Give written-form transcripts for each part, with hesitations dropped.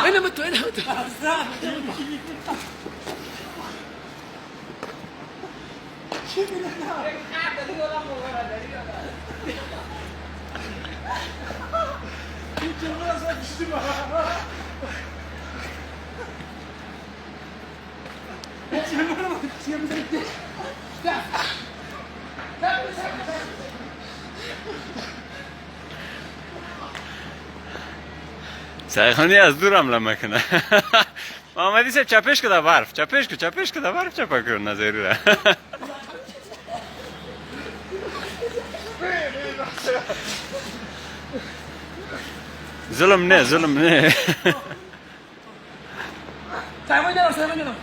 اینم تو اینم تو سایخانی از دور حمله میکنه. محمدی صاحب چپش که در برف چپش که در برف چپا کن نظری را. ظلم نه سایمان جناب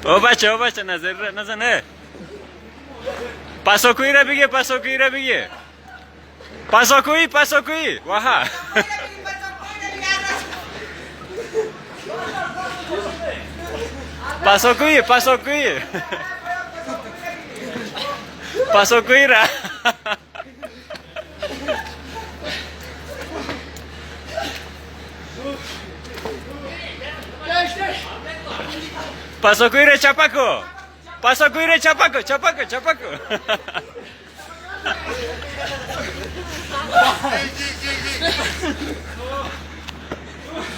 او بچه نزنه. پاساکویی را بگی پاساکویی واها پاساکویی را پاساکویی را چپاکو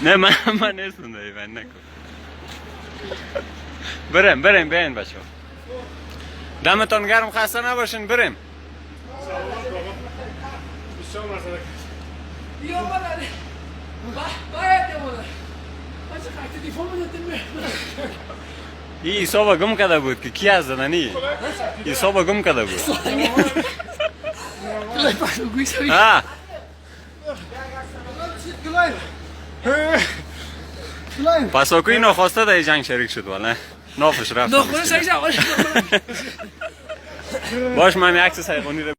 نه من نیستم من نکن. بریم بیاین بچه ها. دمتان گرم خسته نباشین بریم. این حساب گم کرده بود که کی از زدنی حساب گم کرده بود. پاساکویی ناخواسته در جنگ شریک شد ولی نافش رفت. باش من عکس سایقانی